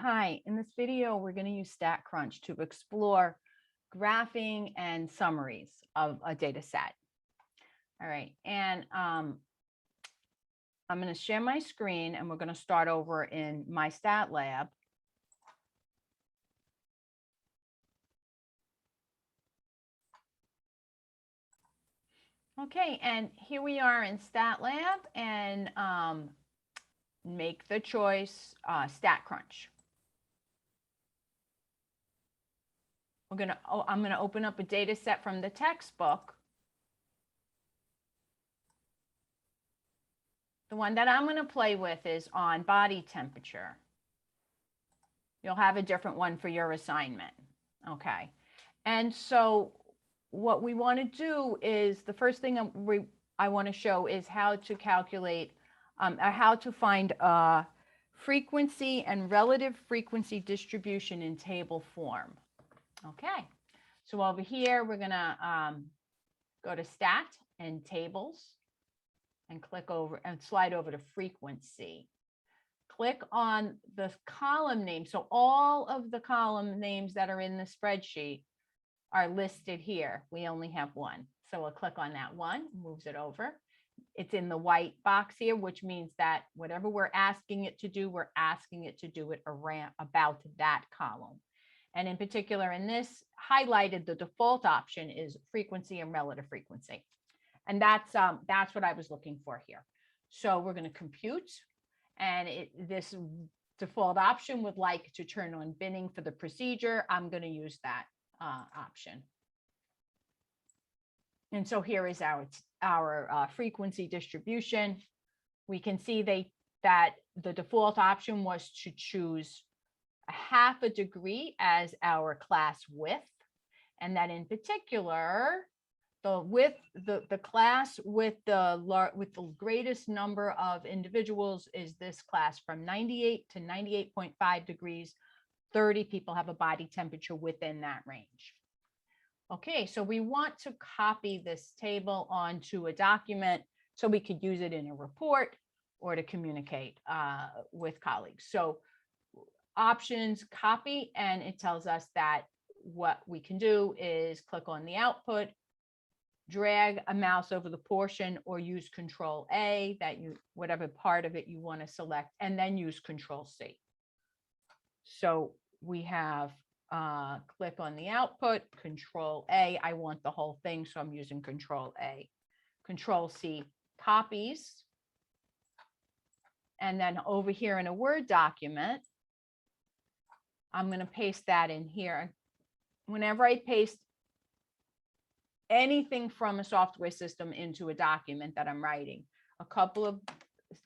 Hi, in this video, we're going to use StatCrunch to explore graphing and summaries of a data set. All right, and I'm going to share my screen and we're going to start over in my StatLab. Okay, and here we are in StatLab and make the choice StatCrunch. I'm going to open up a data set from the textbook. The one that I'm going to play with is on body temperature. You'll have a different one for your assignment. Okay. And so what we want to do is the first thing I want to show is how to calculate or how to find a frequency and relative frequency distribution in table form. Okay. So over here, we're going to go to Stat and Tables and click over and slide over to frequency. Click on the column name. So all of the column names that are in the spreadsheet are listed here. We only have one. So we'll click on that one, moves it over. It's in the white box here, which means that whatever we're asking it to do, we're asking it to do it around about that column. And in particular, in this highlighted, the default option is frequency and relative frequency. And that's what I was looking for here. So we're going to compute. And this default option would like to turn on binning for the procedure. I'm going to use that option. And so here is our frequency distribution. We can see that the default option was to choose a half a degree as our class width. And that in particular, the class with the greatest number of individuals is this class from 98 to 98.5 degrees. 30 people have a body temperature within that range. Okay, so we want to copy this table onto a document so we could use it in a report or to communicate with colleagues. So options, copy, and it tells us that what we can do is click on the output, drag a mouse over the portion, or use Control A, whatever part of it you want to select, and then use Control C. So we have click on the output, Control A. I want the whole thing, so I'm using Control A. Control C copies. And then over here in a Word document, I'm going to paste that in here. Whenever I paste anything from a software system into a document that I'm writing,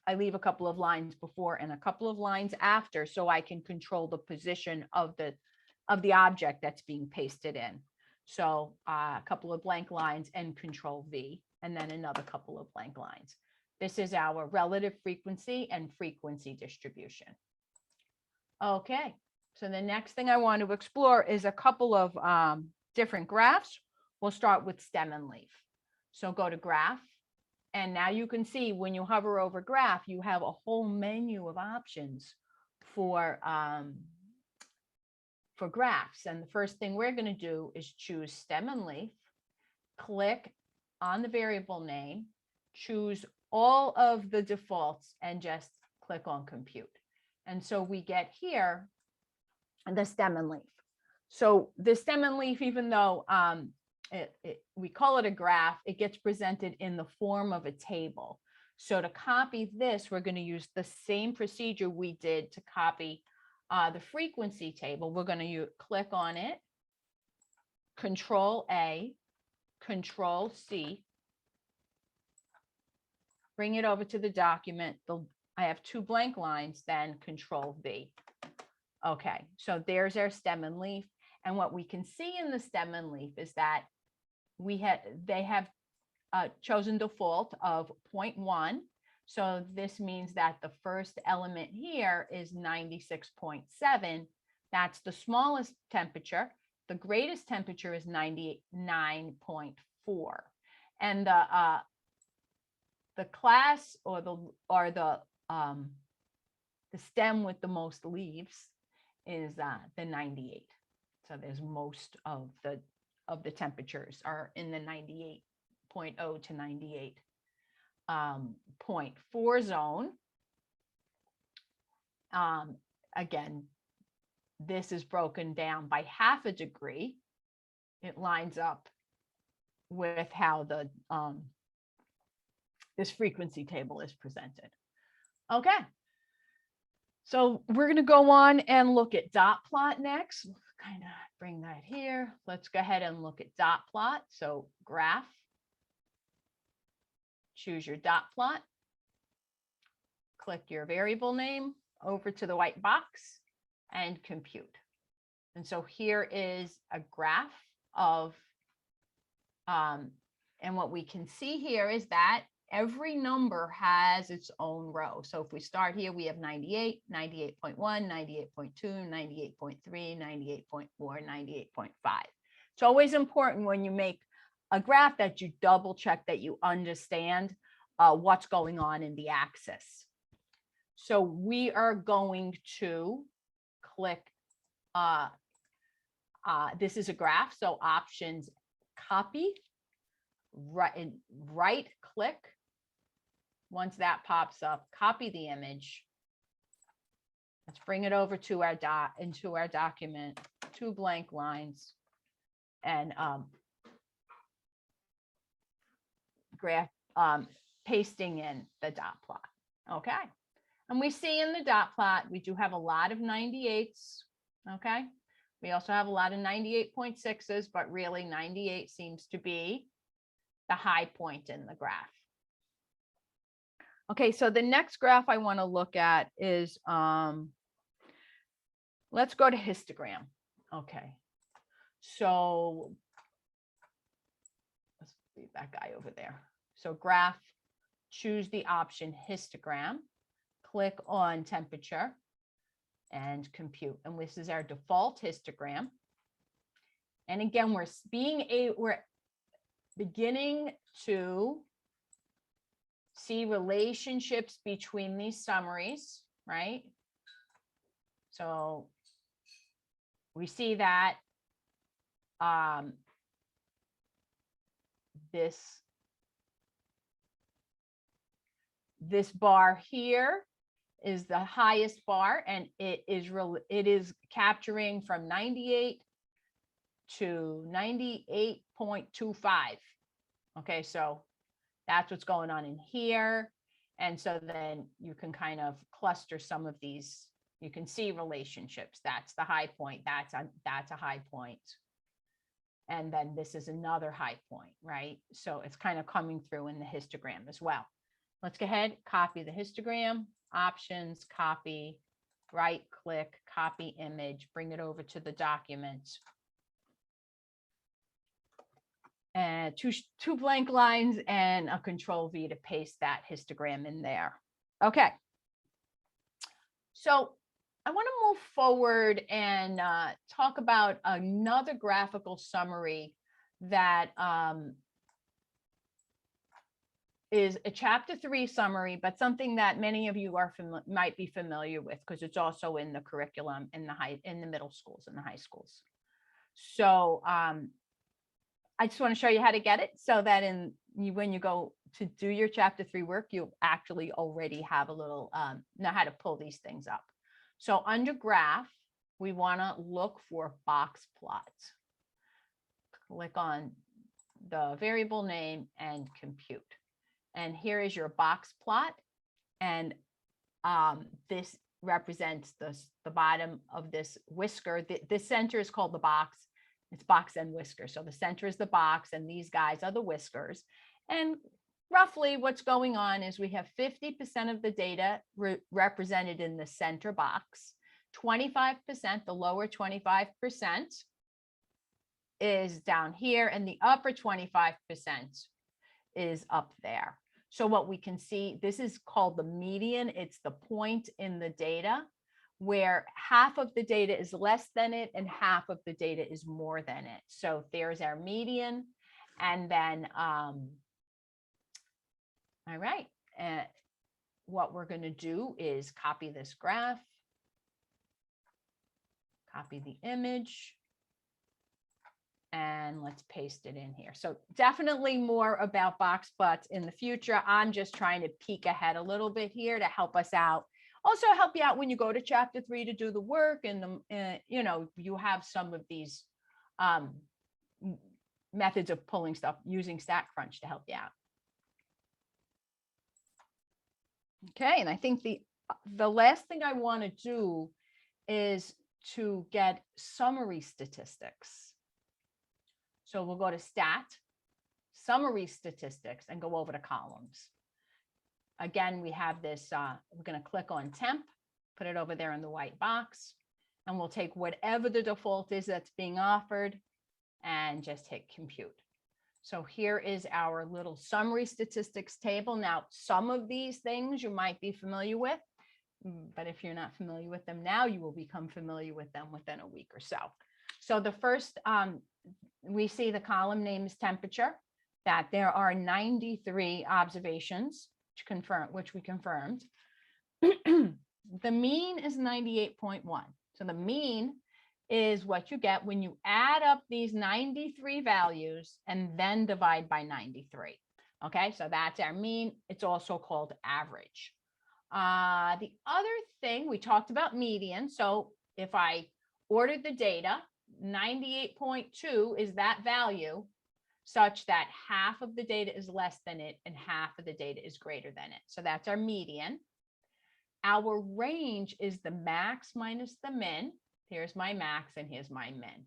I leave a couple of lines before and a couple of lines after so I can control the position of the object that's being pasted in. So a couple of blank lines and Control V, and then another couple of blank lines. This is our relative frequency and frequency distribution. Okay, so the next thing I want to explore is a couple of different graphs. We'll start with stem and leaf. So go to Graph. And now you can see when you hover over Graph, you have a whole menu of options for graphs. And the first thing we're going to do is choose stem and leaf, click on the variable name, choose all of the defaults, and just click on compute. And so we get here the stem and leaf. So the stem and leaf, even though we call it a graph, it gets presented in the form of a table. So to copy this, we're going to use the same procedure we did to copy the frequency table. We're going to click on it, Control A, Control C, bring it over to the document. I have two blank lines, then Control V. Okay, so there's our stem and leaf. And what we can see in the stem and leaf is that they have chosen default of 0.1. So this means that the first element here is 96.7. That's the smallest temperature. The greatest temperature is 99.4. And the class or the stem with the most leaves is the 98. So there's most of the temperatures are in the 98.0 to 98.4 zone. Again, this is broken down by half a degree. It lines up with how the this frequency table is presented. Okay. So we're going to go on and look at dot plot next. We'll kind of bring that here. Let's go ahead and look at dot plot. So graph, choose your dot plot, click your variable name over to the white box and compute. And so here is a graph of, and what we can see here is that every number has its own row. So if we start here, we have 98, 98.1, 98.2, 98.3, 98.4, 98.5. It's always important when you make a graph that you double check that you understand what's going on in the axis. So we are going to click, this is a graph, so options, copy, right click. Once that pops up, copy the image. Let's bring it over to our into our document, 2 blank lines, and pasting in the dot plot. Okay. And we see in the dot plot, we do have a lot of 98s. Okay. We also have a lot of 98.6s, but really 98 seems to be the high point in the graph. Okay, so the next graph I want to look at is, let's go to histogram. Okay, so let's leave that guy over there. So graph, choose the option histogram, click on temperature and compute. And this is our default histogram. And again, we're beginning to see relationships between these summaries, right? So we see that this bar here is the highest bar, and it is capturing from 98 to 98.25. Okay, so that's what's going on in here. And so then you can kind of cluster some of these. You can see relationships. That's the high point. That's a high point. And then this is another high point, right? So it's kind of coming through in the histogram as well. Let's go ahead, copy the histogram, options, copy, right click, copy image, bring it over to the document. And two blank lines and a control V to paste that histogram in there. Okay. So I want to move forward and talk about another graphical summary that is a chapter 3 summary, but something that many of you are might be familiar with because it's also in the curriculum in the middle schools and the high schools. So I just want to show you how to get it so that when you go to do your chapter 3 work, you'll actually already have a little know how to pull these things up. So under graph, we want to look for box plots. Click on the variable name and compute. And here is your box plot. And this represents the bottom of this whisker. The center is called the box. It's box and whisker. So the center is the box and these guys are the whiskers. And roughly what's going on is we have 50% of the data represented in the center box. 25%, the lower 25% is down here and the upper 25% is up there. So what we can see, this is called the median. It's the point in the data where half of the data is less than it and half of the data is more than it. So there's our median. And then, all right, what we're going to do is copy this graph, copy the image. And let's paste it in here. So definitely more about box plots in the future. I'm just trying to peek ahead a little bit here to help us out. Also help you out when you go to chapter 3 to do the work, and you know, you have some of these methods of pulling stuff using StatCrunch to help you out. Okay, and I think the last thing I want to do is to get summary statistics. So we'll go to Stat, Summary Statistics, and go over to columns. Again, we have this, we're going to click on temp, put it over there in the white box, and we'll take whatever the default is that's being offered and just hit compute. So here is our little summary statistics table. Now, some of these things you might be familiar with, but if you're not familiar with them now, you will become familiar with them within a week or so. So the first, we see the column name is temperature, that there are 93 observations which we confirmed. The mean is 98.1. So the mean is what you get when you add up these 93 values and then divide by 93. Okay, so that's our mean. It's also called average. The other thing, we talked about median. So if I ordered the data, 98.2 is that value, such that half of the data is less than it and half of the data is greater than it. So that's our median. Our range is the max minus the min. Here's my max and here's my min.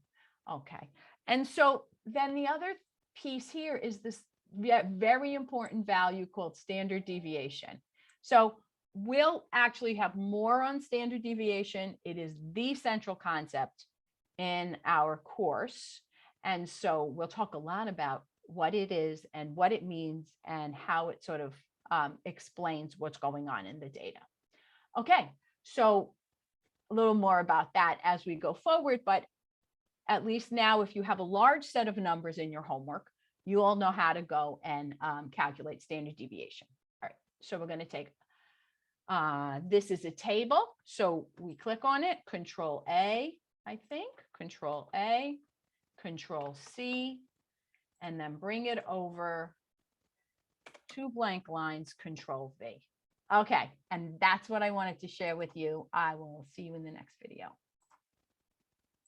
Okay. And so then the other piece here is this very important value called standard deviation. So we'll actually have more on standard deviation. It is the central concept in our course. And so we'll talk a lot about what it is and what it means and how it sort of explains what's going on in the data. Okay, so a little more about that as we go forward, but at least now if you have a large set of numbers in your homework, you all know how to go and calculate standard deviation. All right, so we're going to take, this is a table. So we click on it, Control A, I think, Control A, Control C, and then bring it over 2 blank lines, Control V. Okay, and that's what I wanted to share with you. I will see you in the next video.